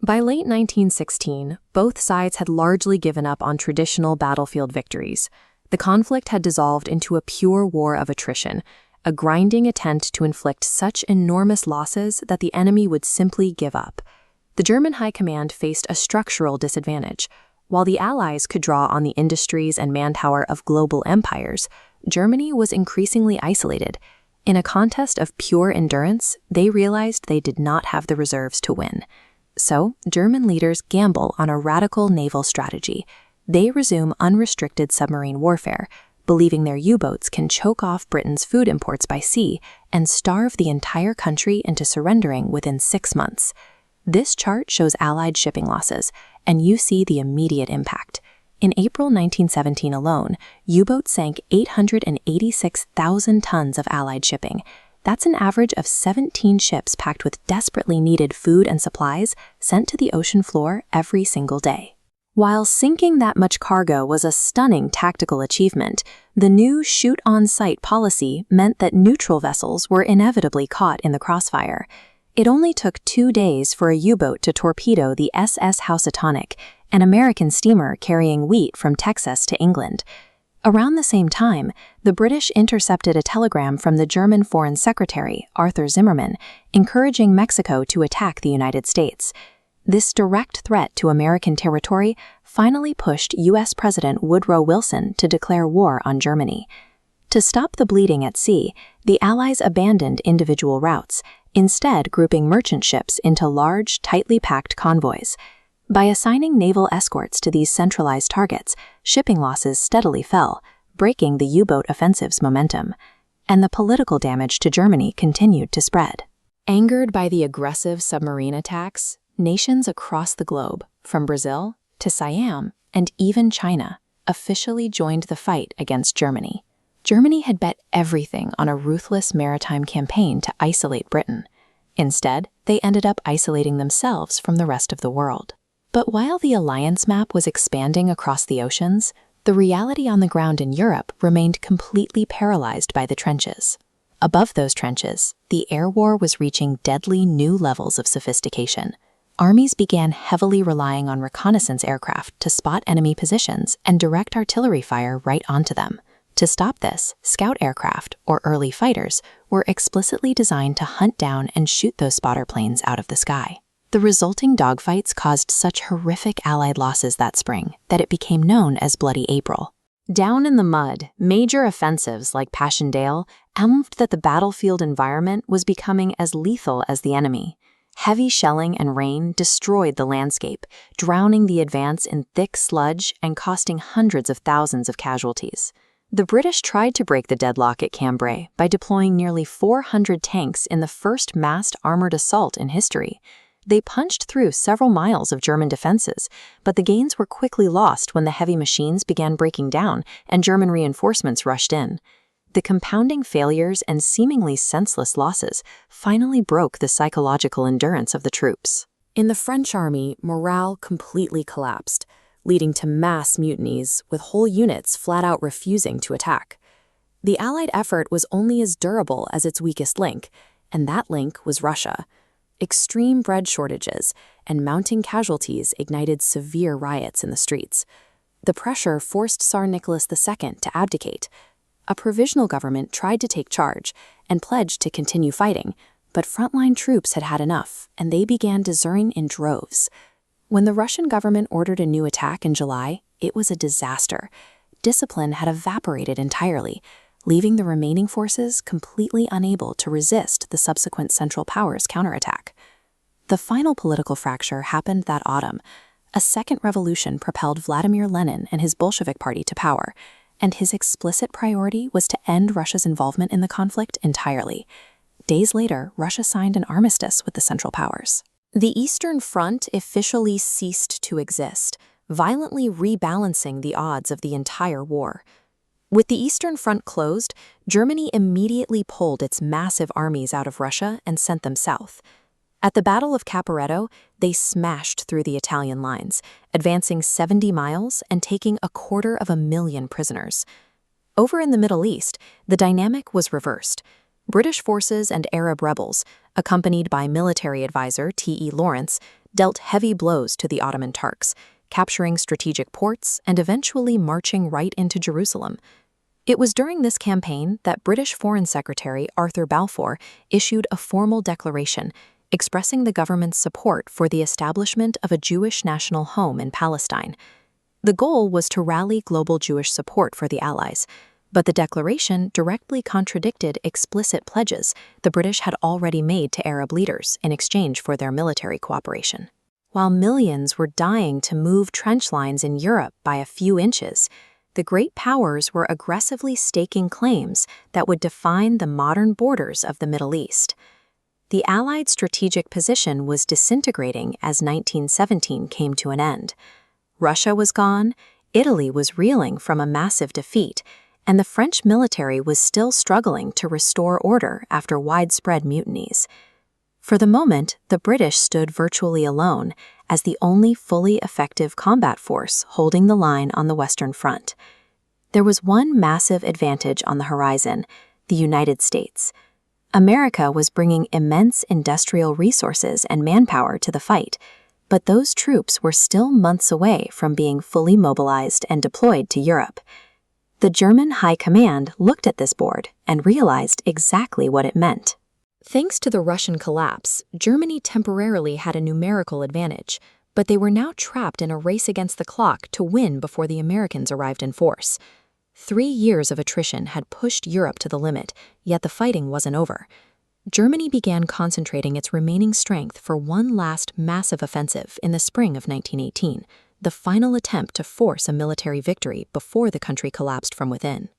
By late 1916, both sides had largely given up on traditional battlefield victories. The conflict had dissolved into a pure war of attrition, a grinding attempt to inflict such enormous losses that the enemy would simply give up. The German high command faced a structural disadvantage. While the Allies could draw on the industries and manpower of global empires, Germany was increasingly isolated. In a contest of pure endurance, they realized they did not have the reserves to win. So, German leaders gamble on a radical naval strategy. They resume unrestricted submarine warfare, believing their U-boats can choke off Britain's food imports by sea and starve the entire country into surrendering within 6 months. This chart shows Allied shipping losses, and you see the immediate impact. In April 1917 alone, U-boats sank 886,000 tons of Allied shipping. That's an average of 17 ships packed with desperately needed food and supplies sent to the ocean floor every single day. While sinking that much cargo was a stunning tactical achievement, the new shoot-on-sight policy meant that neutral vessels were inevitably caught in the crossfire. It only took 2 days for a U-boat to torpedo the SS Housatonic, an American steamer carrying wheat from Texas to England. Around the same time, the British intercepted a telegram from the German Foreign Secretary, Arthur Zimmermann, encouraging Mexico to attack the United States. This direct threat to American territory finally pushed U.S. President Woodrow Wilson to declare war on Germany. To stop the bleeding at sea, the Allies abandoned individual routes, instead grouping merchant ships into large, tightly packed convoys. By assigning naval escorts to these centralized targets, shipping losses steadily fell, breaking the U-boat offensive's momentum. And the political damage to Germany continued to spread. Angered by the aggressive submarine attacks, nations across the globe, from Brazil to Siam and even China, officially joined the fight against Germany. Germany had bet everything on a ruthless maritime campaign to isolate Britain. Instead, they ended up isolating themselves from the rest of the world. But while the alliance map was expanding across the oceans, the reality on the ground in Europe remained completely paralyzed by the trenches. Above those trenches, the air war was reaching deadly new levels of sophistication. Armies began heavily relying on reconnaissance aircraft to spot enemy positions and direct artillery fire right onto them. To stop this, scout aircraft, or early fighters, were explicitly designed to hunt down and shoot those spotter planes out of the sky. The resulting dogfights caused such horrific Allied losses that spring that it became known as Bloody April. Down in the mud, major offensives like Passchendaele proved that the battlefield environment was becoming as lethal as the enemy. Heavy shelling and rain destroyed the landscape, drowning the advance in thick sludge and costing hundreds of thousands of casualties. The British tried to break the deadlock at Cambrai by deploying nearly 400 tanks in the first massed armored assault in history. They punched through several miles of German defenses, but the gains were quickly lost when the heavy machines began breaking down and German reinforcements rushed in. The compounding failures and seemingly senseless losses finally broke the psychological endurance of the troops. In the French army, morale completely collapsed, leading to mass mutinies, with whole units flat out refusing to attack. The Allied effort was only as durable as its weakest link, and that link was Russia. Extreme bread shortages and mounting casualties ignited severe riots in the streets. The pressure forced Tsar Nicholas II to abdicate. A provisional government tried to take charge and pledged to continue fighting, but frontline troops had had enough, and they began deserting in droves. When the Russian government ordered a new attack in July, it was a disaster. Discipline had evaporated entirely, leaving the remaining forces completely unable to resist the subsequent Central Powers counterattack. The final political fracture happened that autumn. A second revolution propelled Vladimir Lenin and his Bolshevik party to power, and his explicit priority was to end Russia's involvement in the conflict entirely. Days later, Russia signed an armistice with the Central Powers. The Eastern Front officially ceased to exist, violently rebalancing the odds of the entire war. With the Eastern Front closed, Germany immediately pulled its massive armies out of Russia and sent them south. At the Battle of Caporetto, they smashed through the Italian lines, advancing 70 miles and taking 250,000 prisoners. Over in the Middle East, the dynamic was reversed. British forces and Arab rebels, accompanied by military advisor T.E. Lawrence, dealt heavy blows to the Ottoman Turks, capturing strategic ports and eventually marching right into Jerusalem. It was during this campaign that British Foreign Secretary Arthur Balfour issued a formal declaration expressing the government's support for the establishment of a Jewish national home in Palestine. The goal was to rally global Jewish support for the Allies, but the declaration directly contradicted explicit pledges the British had already made to Arab leaders in exchange for their military cooperation. While millions were dying to move trench lines in Europe by a few inches, the great powers were aggressively staking claims that would define the modern borders of the Middle East. The Allied strategic position was disintegrating as 1917 came to an end. Russia was gone, Italy was reeling from a massive defeat, and the French military was still struggling to restore order after widespread mutinies. For the moment, the British stood virtually alone as the only fully effective combat force holding the line on the Western Front. There was one massive advantage on the horizon: the United States. America was bringing immense industrial resources and manpower to the fight, but those troops were still months away from being fully mobilized and deployed to Europe. The German High Command looked at this board and realized exactly what it meant. Thanks to the Russian collapse, Germany temporarily had a numerical advantage, but they were now trapped in a race against the clock to win before the Americans arrived in force. 3 years of attrition had pushed Europe to the limit, yet the fighting wasn't over. Germany began concentrating its remaining strength for one last massive offensive in the spring of 1918, the final attempt to force a military victory before the country collapsed from within.